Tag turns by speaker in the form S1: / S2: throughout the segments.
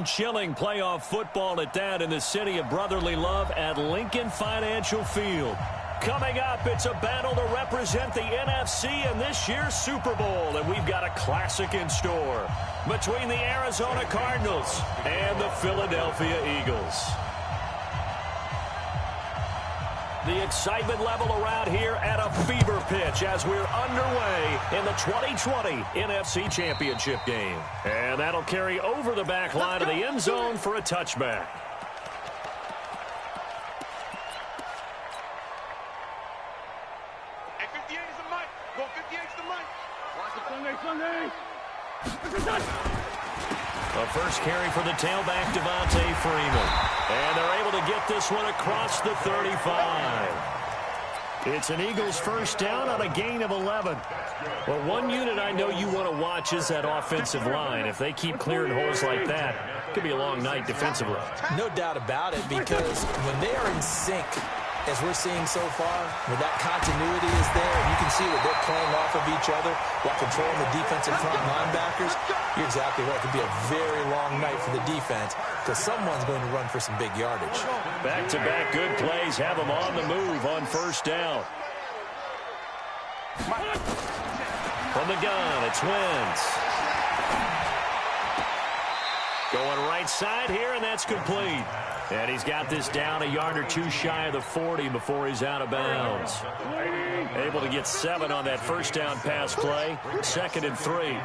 S1: bone-chilling playoff football at that in the city of brotherly love at Lincoln Financial Field. Coming up, it's a battle to represent the NFC in this year's Super Bowl, and we've got a classic in store between the Arizona Cardinals and the Philadelphia Eagles. The excitement level around here at a fever pitch as we're underway in the 2020 NFC Championship game. And that'll carry over the back line of the end zone for a touchback. The first carry for the tailback, Devontae Freeman. And they're able to get this one across the 35. It's an Eagles first down on a gain of 11. Well, one unit I know you want to watch is that offensive line. If they keep clearing holes like that, it could be a long night defensively.
S2: No doubt about it, because when they are in sync, as we're seeing so far, where that continuity is there, and you can see that they're playing off of each other while controlling the defensive front linebackers, you're exactly right. It could be a very long night for the defense because someone's going to run for some big yardage.
S1: Back-to-back good plays have them on the move on first down. From the gun, it's Wentz. Going right side here, and that's complete. And he's got this down a yard or two shy of the 40 before he's out of bounds. Able to get 7 on that first down pass play. 2nd and 3.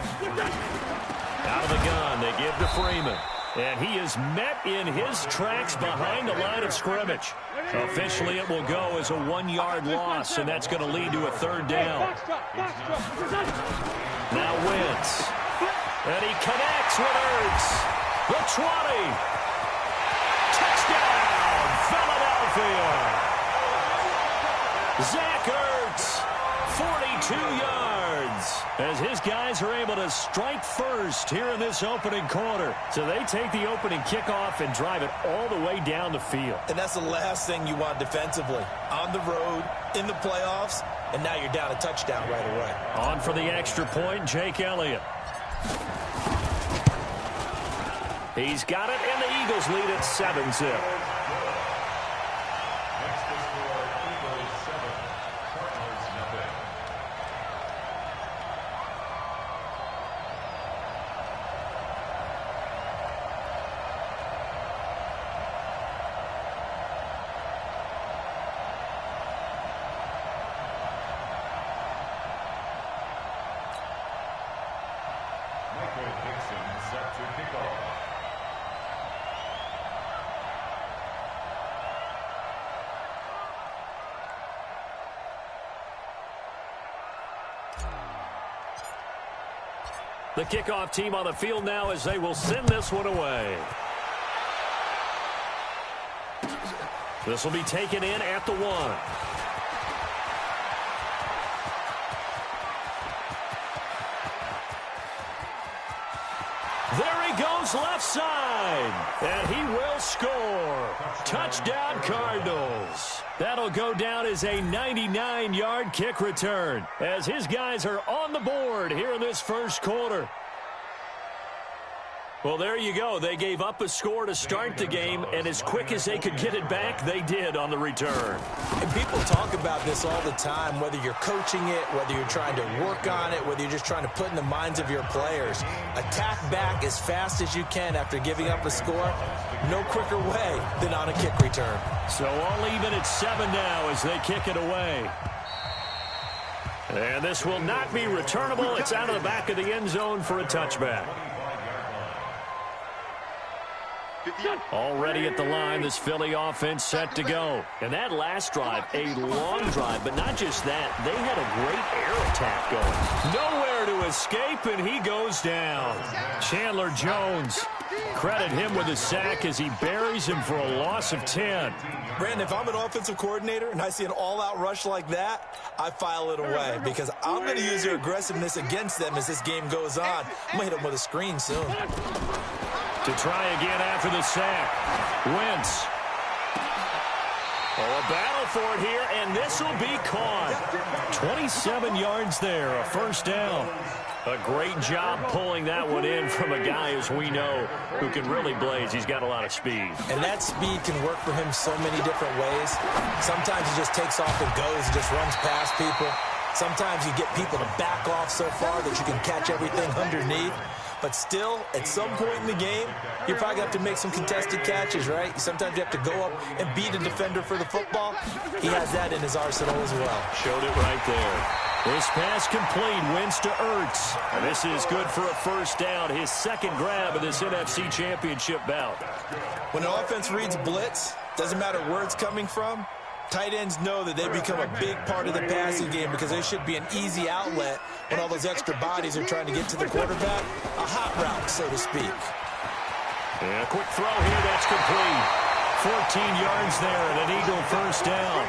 S1: Out of the gun, they give to Freeman. And he is met in his tracks behind the line of scrimmage. Officially, it will go as a 1-yard loss, and that's going to lead to a 3rd down. Now Wentz. And he connects with Ertz. The 20. Touchdown, Philadelphia. Zach Ertz, 42 yards, as his guys are able to strike first here in this opening quarter. So they take the opening kickoff and drive it all the way down the field.
S2: And that's the last thing you want defensively. On the road, in the playoffs, and now you're down a touchdown right away.
S1: On for the extra point, Jake Elliott. He's got it, and the Eagles lead at 7-zip. The kickoff team on the field now as they will send this one away. This will be taken in at the 1. There he goes left side, and he will score. Touchdown Cardinals. That'll go down as a 99-yard kick return as his guys are on the board here in this first quarter. Well, there you go. They gave up a score to start the game, and as quick as they could get it back, they did on the return.
S2: And people talk about this all the time, whether you're coaching it, whether you're trying to work on it, whether you're just trying to put in the minds of your players. Attack back as fast as you can after giving up a score. No quicker way than on a kick return.
S1: So all even at 7 now as they kick it away. And this will not be returnable. It's out of the back of the end zone for a touchback. Already at the line, this Philly offense set to go. And that last drive, a long drive, but not just that. They had a great air attack going. Nowhere to escape, and he goes down. Chandler Jones, credit him with a sack as he buries him for a loss of 10.
S2: Brandon, if I'm an offensive coordinator and I see an all-out rush like that, I file it away because I'm going to use their aggressiveness against them as this game goes on. I'm going to hit them with a screen soon.
S1: To try again after the sack. Wentz. Oh, a battle for it here, and this will be caught. 27 yards there, a first down. A great job pulling that one in from a guy, as we know, who can really blaze. He's got a lot of speed.
S2: And that speed can work for him so many different ways. Sometimes he just takes off and goes and just runs past people. Sometimes you get people to back off so far that you can catch everything underneath. But still, at some point in the game, you probably have to make some contested catches, right? Sometimes you have to go up and beat a defender for the football. He has that in his arsenal as well. Showed it right there.
S1: This pass complete, wins to Ertz. And this is good for a first down, his second grab of this NFC Championship bout.
S2: When an offense reads blitz, doesn't matter where it's coming from, tight ends know that they become a big part of the passing game because they should be an easy outlet when all those extra bodies are trying to get to the quarterback. A hot route, so to speak.
S1: And a quick throw here, that's complete. 14 yards there and an Eagle first down.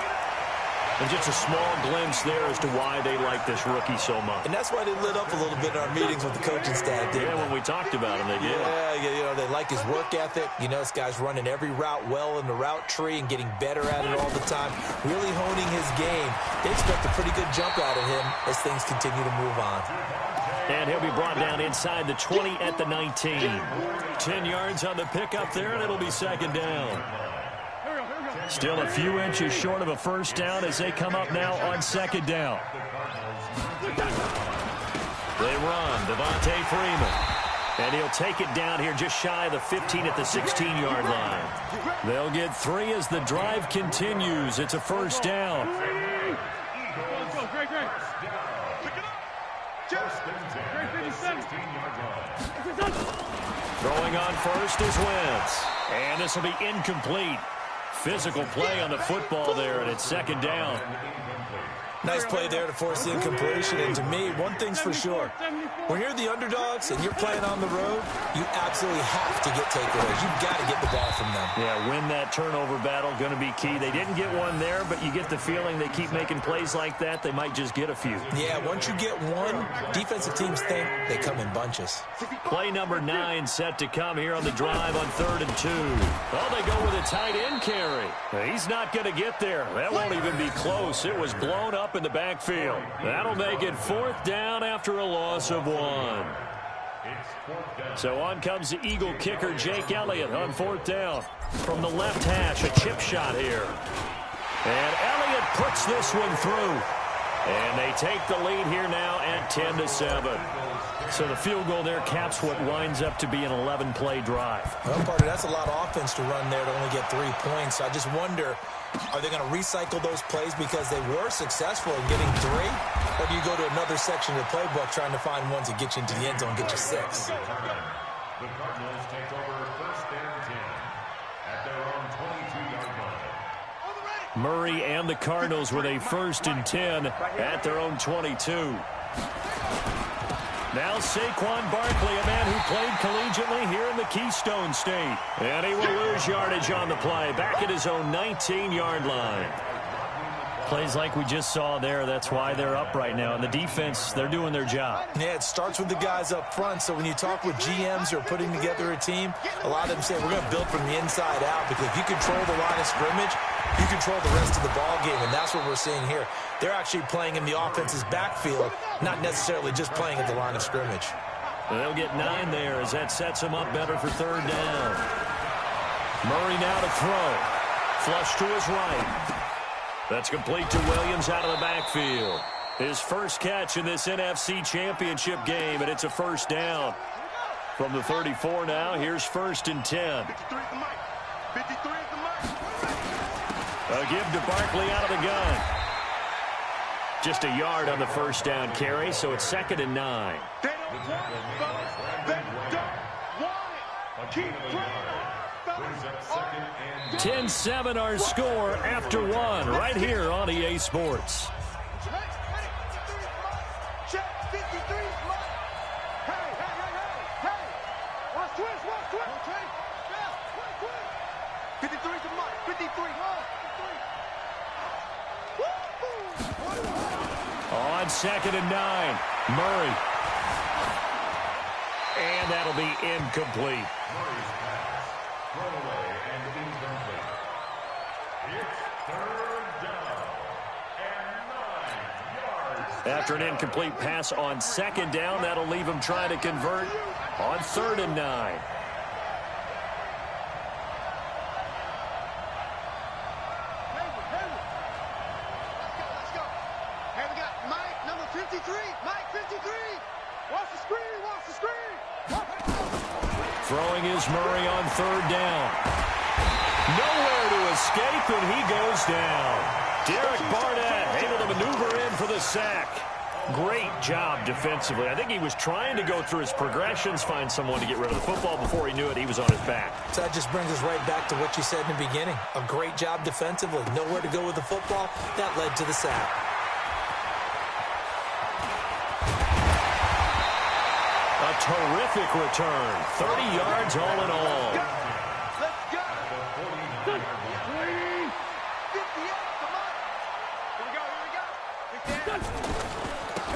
S1: And just a small glimpse there as to why they like this rookie so much.
S2: And that's why they lit up a little bit in our meetings with the coaching staff, didn't they?
S1: When we talked about him, they did.
S2: Yeah, they like his work ethic. You know, this guy's running every route well in the route tree and getting better at it all the time, really honing his game. They expect a pretty good jump out of him as things continue to move on.
S1: And he'll be brought down inside the 20 at the 19. 10 yards on the pickup there, and it'll be second down. Still a few inches short of a first down as they come up now on second down. They run, Devontae Freeman. And he'll take it down here just shy of the 15 at the 16-yard line. They'll get 3 as the drive continues. It's a first down. Throwing on first is Wentz. And this will be incomplete. Physical play on the football there, and it's second down.
S2: Nice play there to force the incompletion. And to me, one thing's for sure. When you're the underdogs and you're playing on the road, you absolutely have to get takeaways. You've got to get the ball from them.
S1: Yeah, win that turnover battle, going to be key. They didn't get one there, but you get the feeling they keep making plays like that, they might just get a few.
S2: Yeah, once you get one, defensive teams think they come in bunches.
S1: Play number 9 set to come here on the drive on 3rd and 2. Well, they go with a tight end carry. He's not going to get there. That won't even be close. It was blown up in the backfield. That'll make it 4th down after a loss of 1. So on comes the Eagle kicker, Jake Elliott, on 4th down. From the left hash, a chip shot here. And Elliott puts this one through. And they take the lead here now at 10-7. So the field goal there caps what winds up to be an 11-play drive.
S2: Well, partner, that's a lot of offense to run there to only get 3 points. So I just wonder, are they going to recycle those plays because they were successful in getting 3? Or do you go to another section of the playbook trying to find ones that get you into the end zone and get you 6?
S3: The Cardinals take over 1st and 10 at their own 22-yard line.
S1: Murray and the Cardinals with a 1st and 10 at their own 22. Now Saquon Barkley, a man who played collegiately here in the Keystone State. And he will lose yardage on the play, back at his own 19-yard line. Plays like we just saw there, that's why they're up right now. And the defense, they're doing their job.
S2: Yeah, it starts with the guys up front. So when you talk with GMs who are putting together a team, a lot of them say we're going to build from the inside out, because if you control the line of scrimmage, you control the rest of the ball game, and that's what we're seeing here. They're actually playing in the offense's backfield, not necessarily just playing at the line of scrimmage.
S1: They'll get 9 there as that sets them up better for 3rd down. Murray now to throw. Flush to his right. That's complete to Williams out of the backfield. His first catch in this NFC Championship game, and it's a first down. From the 34 now, here's 1st and 10. A give to Barkley out of the gun. Just a yard on the first down carry, so it's 2nd and 9. 10-7 our score after 1 right here on EA Sports. On 2nd and 9, Murray. And that'll be incomplete.
S3: Murray's pass, throwaway and incomplete. It's 3rd down and 9 yards.
S1: After an incomplete pass on second down, that'll leave him trying to convert on 3rd and 9. Throwing is Murray on 3rd down. Nowhere to escape, and he goes down. Derek Barnett able to maneuver in for the sack. Great job defensively. I think he was trying to go through his progressions, find someone to get rid of the football. Before he knew it, he was on his back.
S2: So that just brings us right back to what you said in the beginning. A great job defensively. Nowhere to go with the football. That led to the sack.
S1: A terrific return. 30 yards all in all.
S4: Let's go.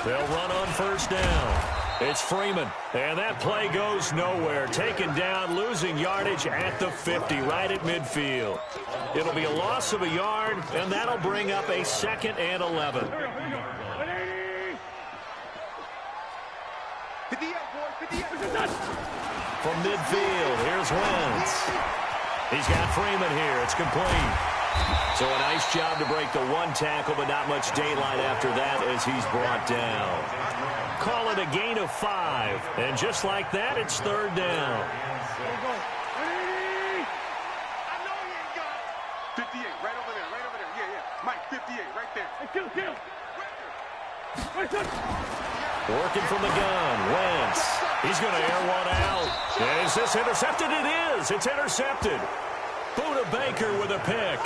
S1: They'll run on 1st down. It's Freeman, and that play goes nowhere. Taken down, losing yardage at the 50, right at midfield. It'll be a loss of a yard, and that'll bring up a 2nd and 11. From midfield, here's Wentz. He's got Freeman here. It's complete. So a nice job to break the 1 tackle, but not much daylight after that as he's brought down. Call it a gain of 5. And just like that, it's 3rd down.
S4: 58, right over there, right over there. Yeah, yeah. Mike, 58, right there. Hey, kill.
S1: Working from the gun, Wentz. He's going to air one out. Is this intercepted? It is. It's intercepted. Buda Baker with a pick.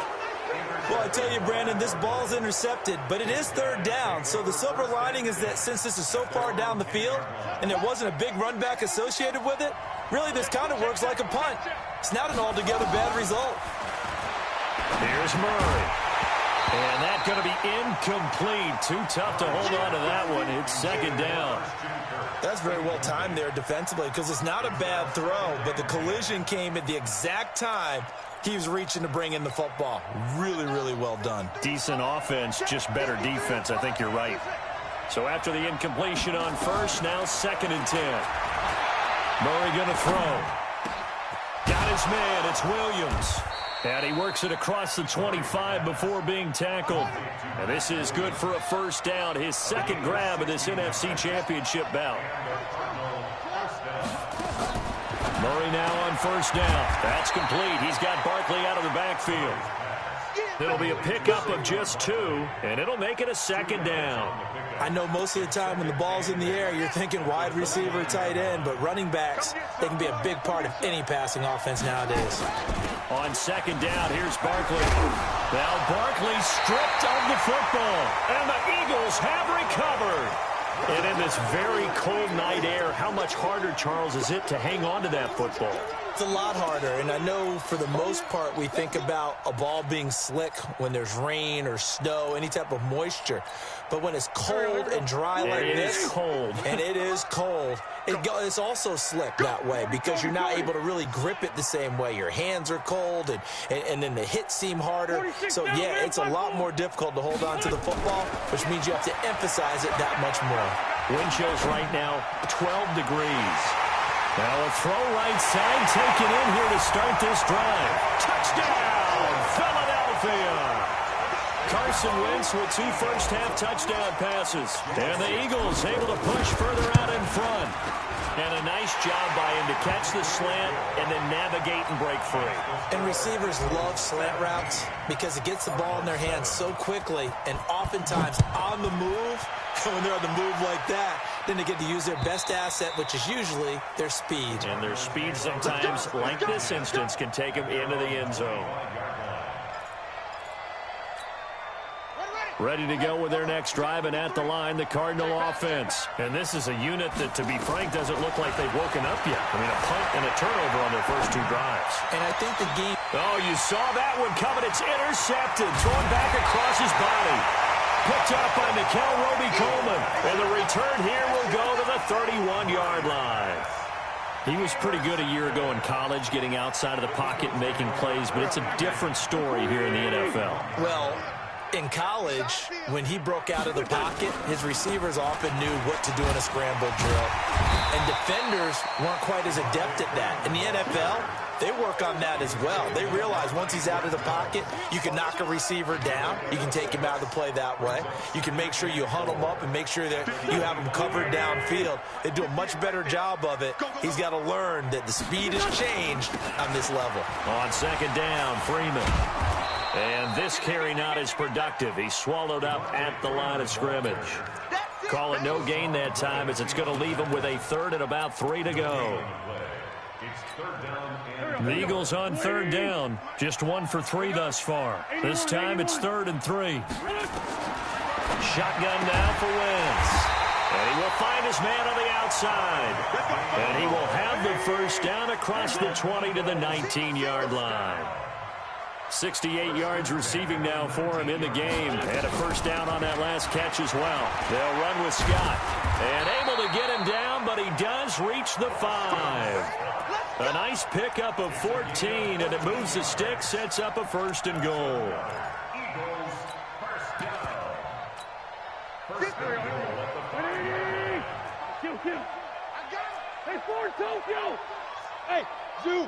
S2: Well, I tell you, Brandon, this ball's intercepted, but it is 3rd down. So the silver lining is that since this is so far down the field and there wasn't a big run back associated with it, really this kind of works like a punt. It's not an altogether bad result.
S1: Here's Murray. And that's going to be incomplete. Too tough to hold on to that one. It's 2nd down.
S2: That's very well timed there defensively because it's not a bad throw, but the collision came at the exact time he was reaching to bring in the football. Really, really well done.
S1: Decent offense, just better defense. I think you're right. So after the incompletion on 1st, now 2nd and 10. Murray going to throw. Got his man. It's Williams. And he works it across the 25 before being tackled. And this is good for a 1st down. His 2nd grab of this NFC Championship bout. Murray now on 1st down. That's complete. He's got Barkley out of the backfield. It'll be a pickup of just 2, and it'll make it a 2nd down.
S2: I know most of the time when the ball's in the air, you're thinking wide receiver, tight end, but running backs, they can be a big part of any passing offense nowadays.
S1: On 2nd down, here's Barkley. Now Barkley stripped of the football, and the Eagles have recovered. And in this very cold night air, how much harder, Charles, is it to hang on to that football?
S2: It's a lot harder, and I know for the most part we think about a ball being slick when there's rain or snow, any type of moisture. But when it's cold and dry like this,
S1: it is cold.
S2: And it is cold, it's also slick that way because you're not able to really grip it the same way. Your hands are cold, and then the hits seem harder. So, yeah, it's a lot more difficult to hold on to the football, which means you have to emphasize it that much more.
S1: Wind chills right now, 12 degrees. Now a throw right side taken in here to start this drive. Touchdown, Philadelphia! Carson Wentz with 2 first-half touchdown passes. And the Eagles able to push further out in front. And a nice job by him to catch the slant and then navigate and break free.
S2: And receivers love slant routes because it gets the ball in their hands so quickly and oftentimes on the move. And when they're on the move like that, then they get to use their best asset, which is usually their speed.
S1: And their speed sometimes, like this instance, can take them into the end zone. Ready to go with their next drive, and at the line, the Cardinal offense. And this is a unit that, to be frank, doesn't look like they've woken up yet. I mean, a punt and a turnover on their first 2 drives.
S2: And I think the game...
S1: Oh, you saw that one coming. It's intercepted. Thrown back across his body. Picked up by Nickel Roby-Coleman. And the return here will go to the 31-yard line. He was pretty good a year ago in college, getting outside of the pocket and making plays, but it's a different story here in the NFL.
S2: Well, In college, when he broke out of the pocket, his receivers often knew what to do in a scramble drill. And defenders weren't quite as adept at that. In the NFL, they work on that as well. They realize once he's out of the pocket, you can knock a receiver down. You can take him out of the play that way. You can make sure you huddle him up and make sure that you have him covered downfield. They do a much better job of it. He's got to learn that the speed has changed on this level.
S1: On second down, Freeman. And this carry not as productive. He's swallowed up at the line of scrimmage. Call it no gain that time, as it's going to leave him with a third and about 3 to go. The Eagles on third down. Just 1 for 3 thus far. This time it's 3rd and 3. Shotgun now for Wentz. And he will find his man on the outside. And he will have the first down across the 20 to the 19-yard line. 68 yards receiving now for him in the game. And a first down on that last catch as well. They'll run with Scott. And able to get him down, but he does reach the 5. A nice pickup of 14, and it moves the stick, sets up a 1st and goal.
S3: Eagles first down. First and goal at the 5.
S4: Hey, Ford, Tokyo! Hey, Zoo!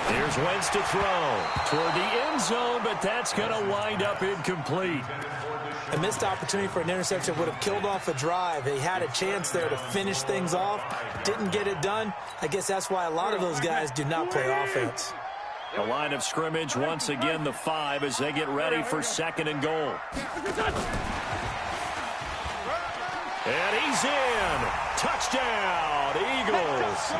S1: Here's Wentz to throw toward the end zone, but that's going to wind up incomplete.
S2: A missed opportunity for an interception would have killed off a drive. They had a chance there to finish things off. Didn't get it done. I guess that's why a lot of those guys do not play offense.
S1: The line of scrimmage, once again, the 5 as they get ready for 2nd and goal. And he's in. Touchdown, Eagles.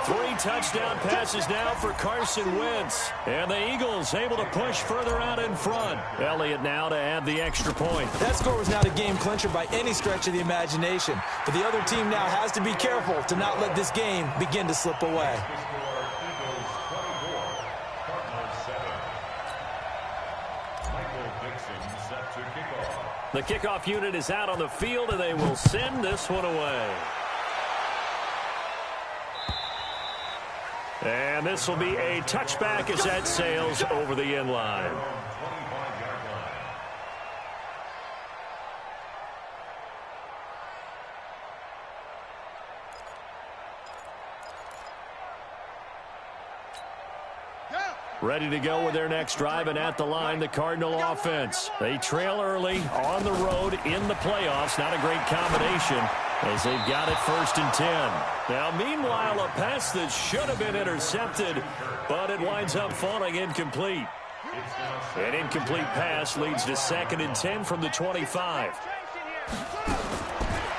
S1: 3 touchdown passes now for Carson Wentz. And the Eagles able to push further out in front. Elliott now to add the extra point.
S2: That score was not a game clincher by any stretch of the imagination. But the other team now has to be careful to not let this game begin to slip away.
S1: The kickoff unit is out on the field, and they will send this one away. And this will be a touchback as that sails over the end line. Ready to go with their next drive, and at the line, the Cardinal offense. They trail early on the road in the playoffs. Not a great combination as they've got it 1st and 10. Now, meanwhile, a pass that should have been intercepted, but it winds up falling incomplete. An incomplete pass leads to 2nd and 10 from the 25.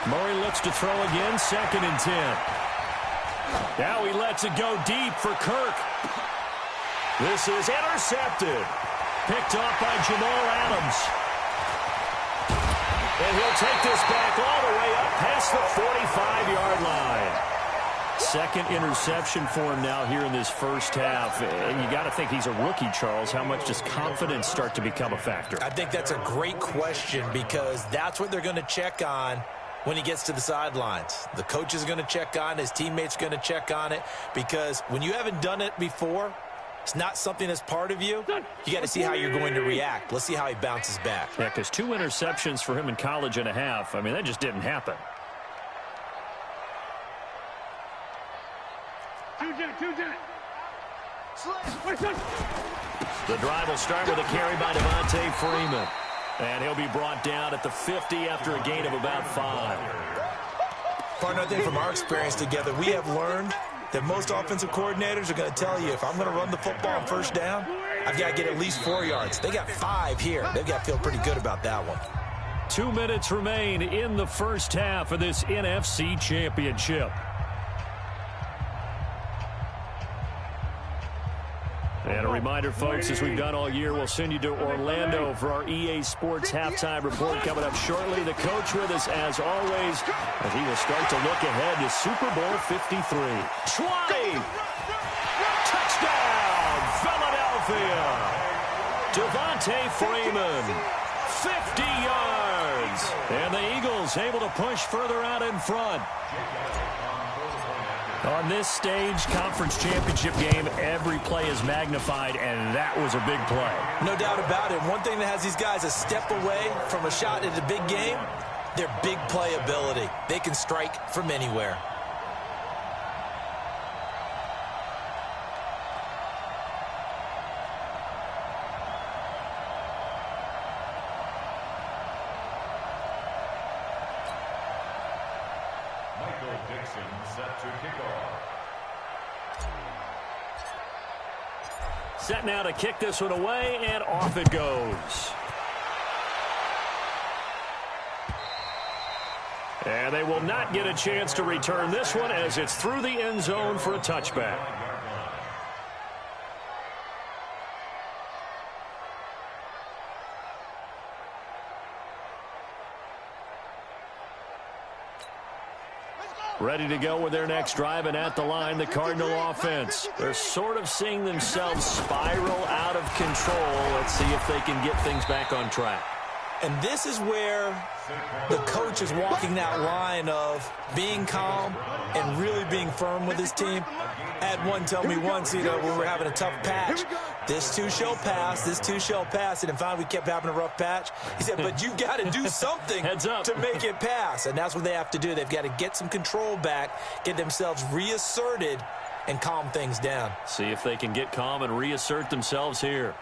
S1: Murray looks to throw again, 2nd and 10. Now he lets it go deep for Kirk. This is intercepted. Picked off by Jamal Adams. And he'll take this back all the way up past the 45-yard line. 2nd interception for him now here in this first half. And you got to think he's a rookie, Charles. How much does confidence start to become a factor?
S2: I think that's a great question, because that's what they're going to check on when he gets to the sidelines. The coach is going to check on it. His teammates are going to check on it, because when you haven't done it before, it's not something that's part of you. You got to see how you're going to react. Let's see how he bounces back.
S1: Yeah, because 2 interceptions for him in college and a half. I mean, that just didn't happen. The drive will start with a carry by Devontae Freeman. And he'll be brought down at the 50 after a gain of about 5.
S2: Partner, I think from our experience together, we have learned that most offensive coordinators are going to tell you, if I'm going to run the football on 1st down, I've got to get at least 4 yards. They got 5 here. They've got to feel pretty good about that one.
S1: 2 minutes remain in the first half of this NFC Championship. And a reminder, folks, as we've done all year, we'll send you to Orlando for our EA Sports halftime report coming up shortly. The coach with us, as always, as he will start to look ahead to Super Bowl 53. 20! Touchdown, Philadelphia! Devontae Freeman, 50 yards! And the Eagles able to push further out in front. On this stage, conference championship game, every play is magnified, and that was a big play.
S2: No doubt about it. One thing that has these guys a step away from a shot at a big game, their big play ability. They can strike from anywhere.
S3: Set to kick off.
S1: Set now to kick this one away, and off it goes. And they will not get a chance to return this one as it's through the end zone for a touchback. Ready to go with their next drive, and at the line, the Cardinal offense. They're sort of seeing themselves spiral out of control. Let's see if they can get things back on track.
S2: And this is where the coach is walking that line of being calm and really being firm with his team. I had one tell me once, when we were having a tough patch, this too shall pass, this too shall pass. And finally we kept having a rough patch. He said, but you've got to do something to make it pass. And that's what they have to do. They've got to get some control back, get themselves reasserted, and calm things down.
S1: See if they can get calm and reassert themselves here.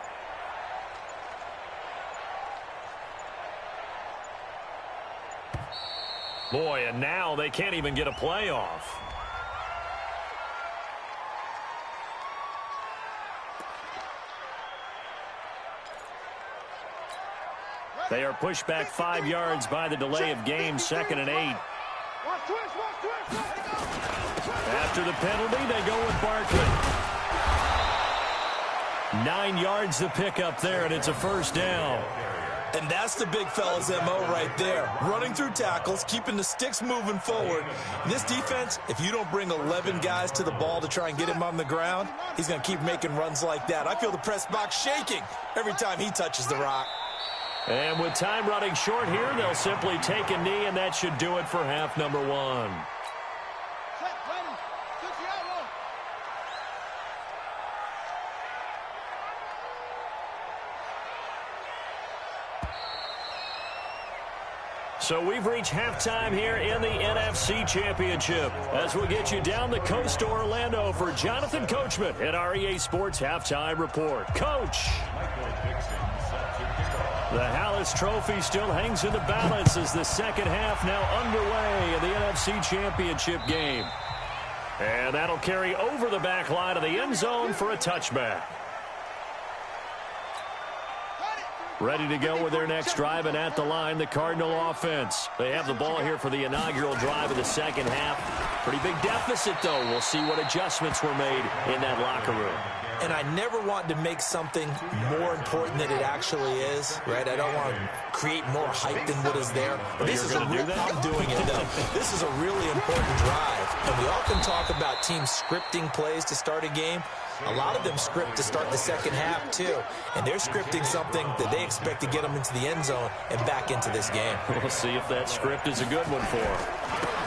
S1: Boy, and now they can't even get a play off. They are pushed back 5 yards by the delay of game, 2nd and 8. After the penalty, they go with Barkley. 9 yards to pick up there, and it's a first down.
S2: And that's the big fella's MO right there. Running through tackles, keeping the sticks moving forward. This defense, if you don't bring 11 guys to the ball to try and get him on the ground, he's going to keep making runs like that. I feel the press box shaking every time he touches the rock.
S1: And with time running short here, they'll simply take a knee, and that should do it for half number 1. So we've reached halftime here in the NFC Championship. As we'll get you down the coast to Orlando for Jonathan Coachman at our EA Sports Halftime Report. Coach! The Hallis Trophy still hangs in the balance as the second half now underway in the NFC Championship game. And that'll carry over the back line of the end zone for a touchback. Ready to go with their next drive, and at the line, the Cardinal offense. They have the ball here for the inaugural drive of the second half. Pretty big deficit, though. We'll see what adjustments were made in that locker room.
S2: And I never want to make something more important than it actually is, right? I don't want to create more hype than what is there.
S1: But
S2: this is a real, I'm doing it, though. This is a really important drive. And we often talk about teams scripting plays to start a game. A lot of them script to start the second half, too. And they're scripting something that they expect to get them into the end zone and back into this game.
S1: We'll see if that script is a good one for them.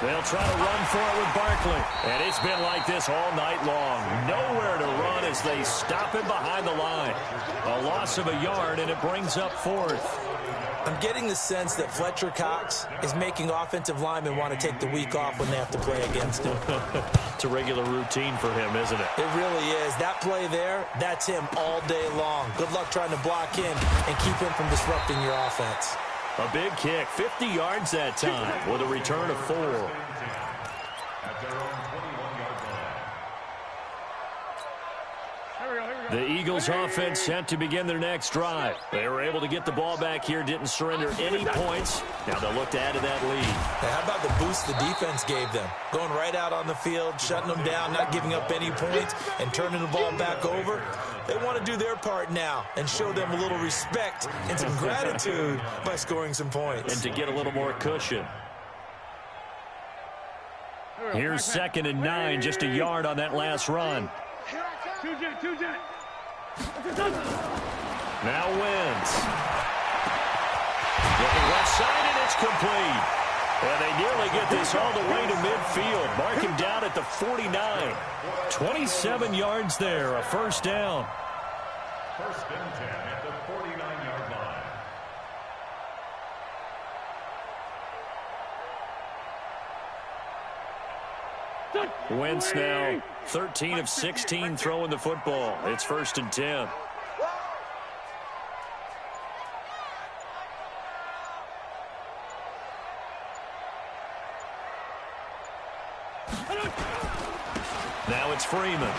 S1: They'll try to run for it with Barkley. And it's been like this all night long. Nowhere to run as they stop him behind the line. A loss of a yard, and it brings up 4th.
S2: I'm getting the sense that Fletcher Cox is making offensive linemen want to take the week off when they have to play against him.
S1: It's a regular routine for him, isn't it?
S2: It really is. That play there, that's him all day long. Good luck trying to block him and keep him from disrupting your offense.
S1: A big kick, 50 yards that time with a return of 4. The Eagles offense set to begin their next drive. They were able to get the ball back here, didn't surrender any points. Now they'll look to add to that lead.
S2: Hey, how about the boost the defense gave them? Going right out on the field, shutting them down, not giving up any points, and turning the ball back over. They want to do their part now and show them a little respect and some gratitude by scoring some points.
S1: And to get a little more cushion. Here's 2nd and 9, just a yard on that last run. Now wins. Looking left side, and it's complete. And they nearly get this all the way to midfield. Mark him down at the 49. 27 yards there, a first down.
S3: First and 10 at the 49-yard line.
S1: Wentz now 13 of 16 throwing the football. It's first and 10. Now it's Freeman.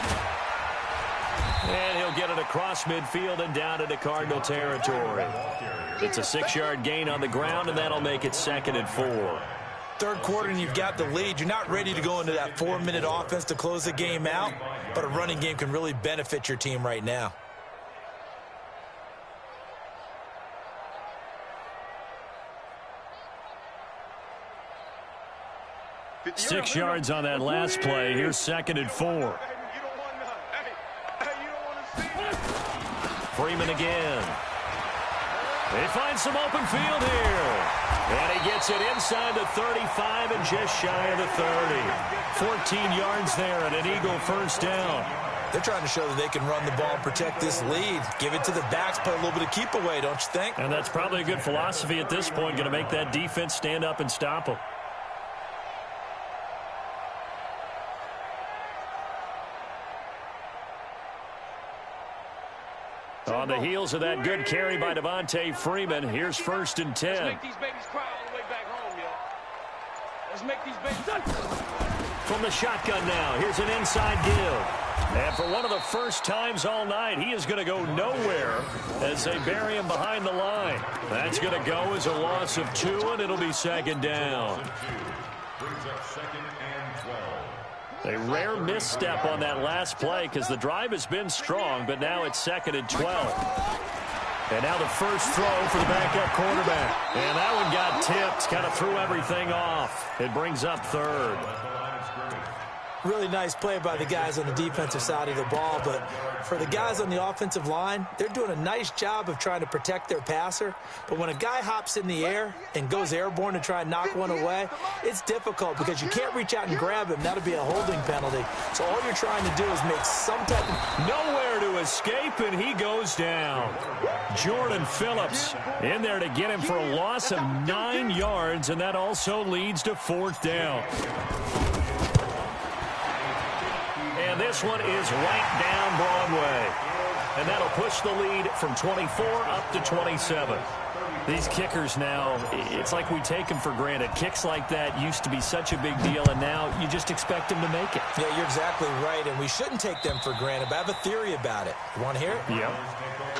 S1: And he'll get it across midfield and down into Cardinal territory. It's a 6-yard gain on the ground, and that'll make it 2nd and 4.
S2: Third quarter and you've got the lead. You're not ready to go into that 4-minute offense to close the game out, but a running game can really benefit your team right now.
S1: Six yards on that last play. Here's 2nd and 4. Freeman again. They find some open field here. And he gets it inside the 35 and just shy of the 30. 14 yards there and an Eagle first down.
S2: They're trying to show that they can run the ball and protect this lead. Give it to the backs, play a little bit of keep away, don't you think?
S1: And that's probably a good philosophy at this point. Going to make that defense stand up and stop them. On the heels of that good carry by Devontae Freeman, here's first and 10.
S5: Let's make these babies cry all the way back home, y'all. Let's make these babies...
S1: From the shotgun now, here's an inside give. And for one of the first times all night, he is going to go nowhere as they bury him behind the line. That's going to go as a loss of 2, and it'll be 2nd down.
S3: Brings up 2nd and 12.
S1: A rare misstep on that last play because the drive has been strong, but now it's 2nd and 12. And now the first throw for the backup quarterback. And that one got tipped, kind of threw everything off. It brings up 3rd.
S2: Really nice play by the guys on the defensive side of the ball, but for the guys on the offensive line, they're doing a nice job of trying to protect their passer. But when a guy hops in the air and goes airborne to try and knock one away, it's difficult because you can't reach out and grab him. That'll be a holding penalty. So all you're trying to do is make some type of...
S1: Nowhere to escape, and he goes down. Jordan Phillips in there to get him for a loss of 9 yards, and that also leads to 4th down. And this one is right down Broadway. And that'll push the lead from 24 up to 27. These kickers now, it's like we take them for granted. Kicks like that used to be such a big deal, and now you just expect them to make it.
S2: Yeah, you're exactly right, and we shouldn't take them for granted, but I have a theory about it. You want to hear it?
S1: Yep.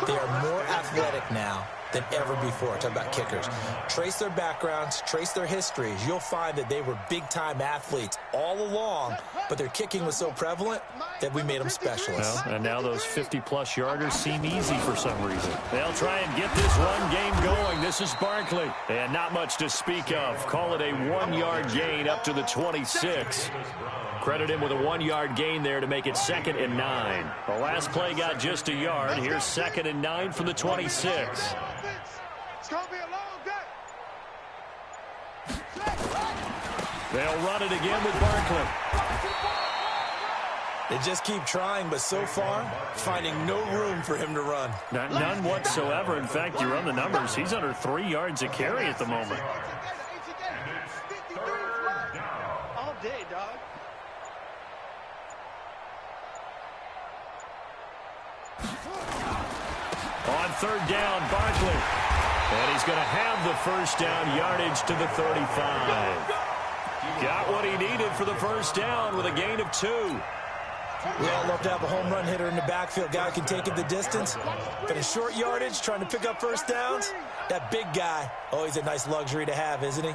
S2: They are more athletic now than ever before. Talk about kickers. Trace their backgrounds, trace their histories. You'll find that they were big-time athletes all along, but their kicking was so prevalent that we made them specialists.
S1: Well, and now those 50-plus yarders seem easy for some reason. They'll try and get this run game going. This is Barkley. And not much to speak of. Call it a 1-yard gain up to the 26. Credit him with a 1-yard gain there to make it 2nd and 9. The last play got just a yard. Here's 2nd and 9 from the 26.
S4: It's going to be a long day.
S1: They'll run it again with Barkley.
S2: They just keep trying, but so far, finding no room for him to run.
S1: None whatsoever. In fact, you run the numbers. He's under 3 yards a carry at the moment.
S4: All day, dog.
S1: On 3rd down, Barkley. And he's going to have the first down yardage to the 35. Got what he needed for the first down with a gain of 2.
S2: We all love to have a home run hitter in the backfield. Guy can take it the distance. But in short yardage, trying to pick up first downs, that big guy, always a nice luxury to have, isn't he?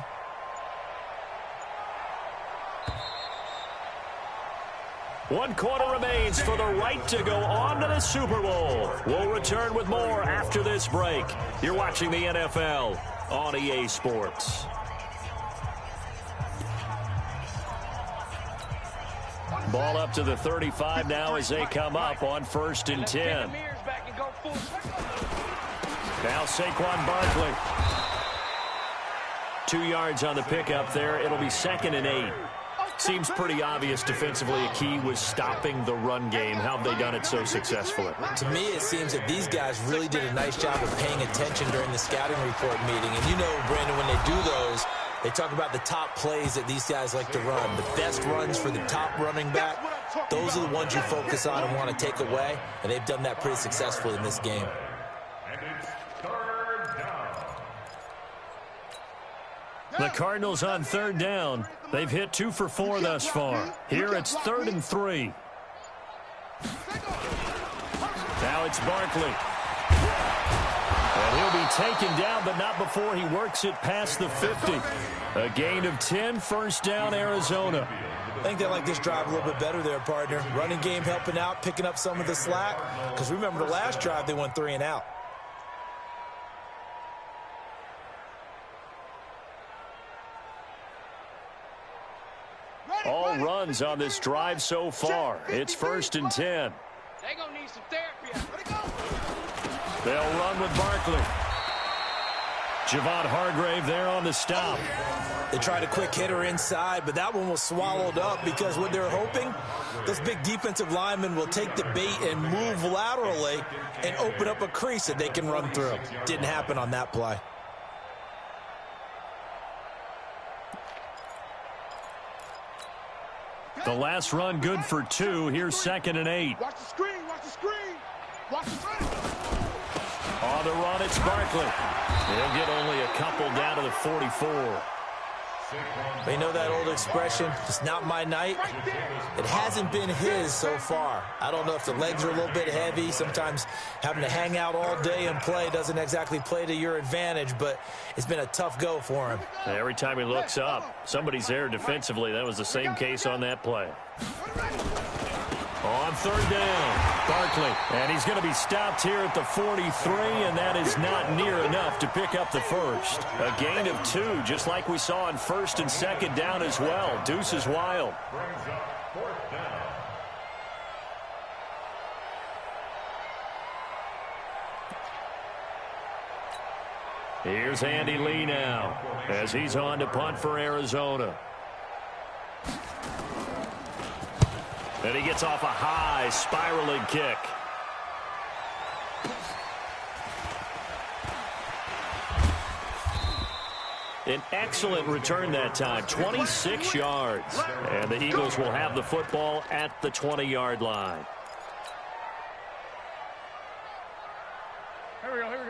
S1: One quarter remains for the right to go on to the Super Bowl. We'll return with more after this break. You're watching the NFL on EA Sports. Ball up to the 35 now as they come up on 1st and 10. Now Saquon Barkley. 2 yards on the pickup there. It'll be 2nd and 8. Seems pretty obvious defensively a key was stopping the run game. How have they done it so successfully?
S2: To me, it seems that these guys really did a nice job of paying attention during the scouting report meeting. And you know, Brandon, when they do those, they talk about the top plays that these guys like to run. The best runs for the top running back, those are the ones you focus on and want to take away. And they've done that pretty successfully in this game.
S1: The Cardinals on 3rd down. They've hit 2 for 4 thus far. Here it's 3rd and 3. Now it's Barkley. And he'll be taken down, but not before he works it past the 50. A gain of 10, 1st down, Arizona.
S2: I think they like this drive a little bit better there, partner. Running game helping out, picking up some of the slack. Because remember, the last drive, they went 3 and out.
S1: All runs on this drive so far. It's 1st and 10.
S5: They're going to need some therapy.
S1: They'll run with Barkley. Javon Hargrave there on the stop.
S2: They tried a quick hitter inside, but that one was swallowed up because what they're hoping, those big defensive linemen will take the bait and move laterally and open up a crease that they can run through. Didn't happen on that play.
S1: The last run good for 2. Here's 2nd and 8.
S4: Watch the screen, watch the screen. Watch the screen.
S1: On the run, it's Barkley. He'll get only a couple down to the 44.
S2: You know that old expression, it's not my night? It hasn't been his so far. I don't know if the legs are a little bit heavy. Sometimes having to hang out all day and play doesn't exactly play to your advantage, but it's been a tough go for him.
S1: Every time he looks up, somebody's there defensively. That was the same case on that play. On 3rd down, Barkley. And he's going to be stopped here at the 43, and that is not near enough to pick up the 1st. A gain of 2, just like we saw on 1st and 2nd down as well. Deuce is wild. Here's Andy Lee now as he's on to punt for Arizona. And he gets off a high spiraling kick. An excellent return that time, 26 yards. And the Eagles will have the football at the 20-yard line.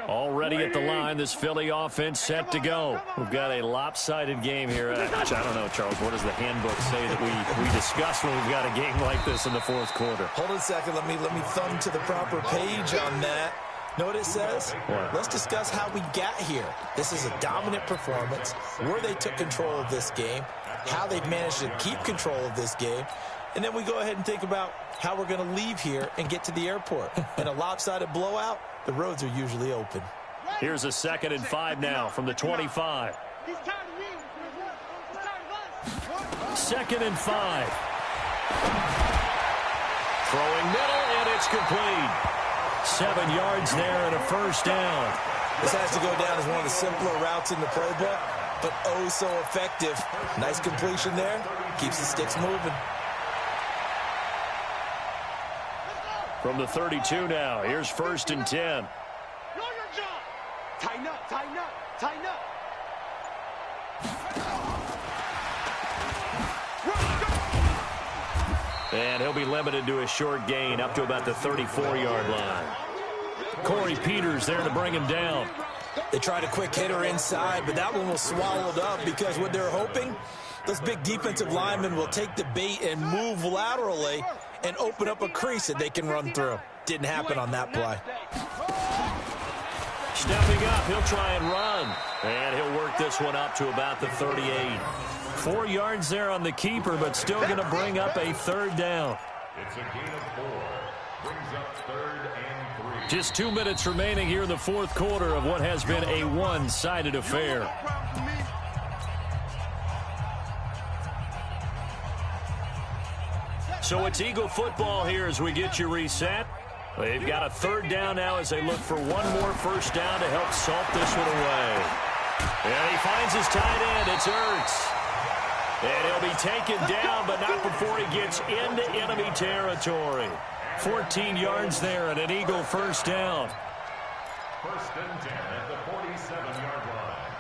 S1: Already at the line, this Philly offense set to go. We've got a lopsided game here. I don't know, Charles, what does the handbook say that we discuss when we've got a game like this in the 4th quarter?
S2: Hold on a second. Let me thumb to the proper page on that. Know what it says?
S1: What?
S2: Let's discuss how we got here. This is a dominant performance, where they took control of this game, how they've managed to keep control of this game, and then we go ahead and think about how we're going to leave here and get to the airport. In a lopsided blowout, the roads are usually open.
S1: Here's a 2nd and 5 now from the 25. 2nd and 5. Throwing middle, and it's complete. 7 yards there and a 1st down.
S2: This has to go down as one of the simpler routes in the playbook, but oh so effective. Nice completion there. Keeps the sticks moving.
S1: From the 32 now, here's 1st and 10.
S4: Tighten up, tighten up, tighten up.
S1: And he'll be limited to a short gain up to about the 34-yard line. Corey Peters there to bring him down.
S2: They tried a quick hitter inside, but that one was swallowed up because what they're hoping, those big defensive linemen will take the bait and move laterally and open up a crease that they can run through. Didn't happen on that play.
S1: Stepping up, he'll try and run. And he'll work this one up to about the 38. 4 yards there on the keeper, but still going to bring up a 3rd down.
S3: It's a gain of 4. Brings up 3rd and 3.
S1: Just 2 minutes remaining here in the 4th quarter of what has been a one-sided affair. So it's Eagle football here as we get you reset. They've got a 3rd down now as they look for one more 1st down to help salt this one away. And he finds his tight end. It's Ertz. And he'll be taken down, but not before he gets into enemy territory. 14 yards there and an Eagle first down.
S3: First and 10 at the 47-yard line.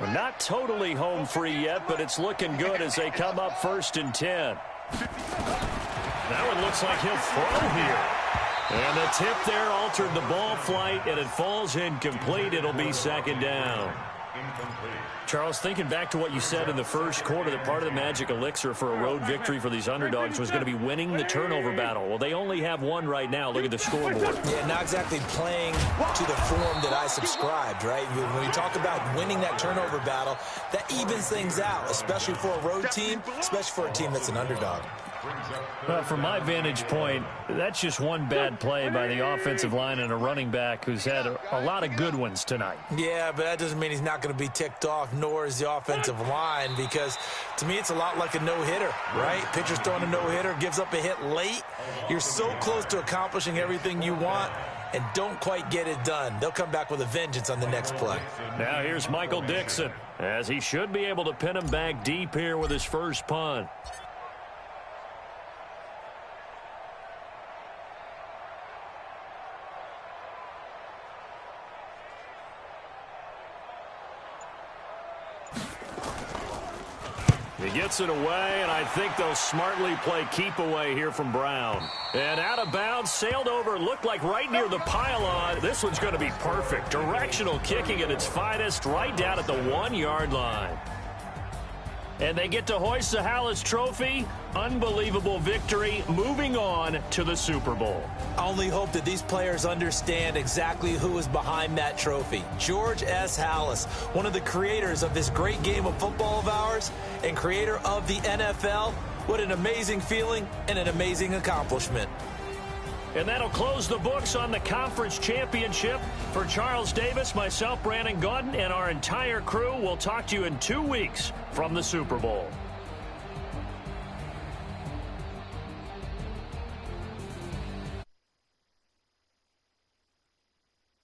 S1: We're not totally home free yet, but it's looking good as they come up first and 10. Now it looks like he'll throw here. And the tip there altered the ball flight, and it falls incomplete. It'll be second down. Charles, thinking back to what you said in the first quarter, that part of the magic elixir for a road victory for these underdogs was going to be winning the turnover battle. Well, they only have one right now. Look at the scoreboard.
S2: Yeah, not exactly playing to the form that I subscribed, right? When you talk about winning that turnover battle, that evens things out, especially for a road team, especially for a team that's an underdog.
S1: Well, from my vantage point, that's just one bad play by the offensive line and a running back who's had a lot of good ones tonight.
S2: Yeah, but that doesn't mean he's not going to be ticked off, nor is the offensive line, because to me it's a lot like a no-hitter, right? Pitcher's throwing a no-hitter, gives up a hit late. You're so close to accomplishing everything you want and don't quite get it done. They'll come back with a vengeance on the next play.
S1: Now here's Michael Dixon, as he should be able to pin him back deep here with his first punt. He gets it away, and I think they'll smartly play keep away here from Brown. And out of bounds, sailed over, looked like right near the pylon. This one's going to be perfect. Directional kicking at its finest, right down at the 1-yard line. And they get to hoist the Hallis Trophy. Unbelievable victory, moving on to the Super Bowl.
S2: I only hope that these players understand exactly who is behind that trophy. George S. Hallis, one of the creators of this great game of football of ours and creator of the NFL. What an amazing feeling and an amazing accomplishment.
S1: And that'll close the books on the conference championship. For Charles Davis, myself, Brandon Gaudin, and our entire crew, we'll talk to you in 2 weeks from the Super Bowl.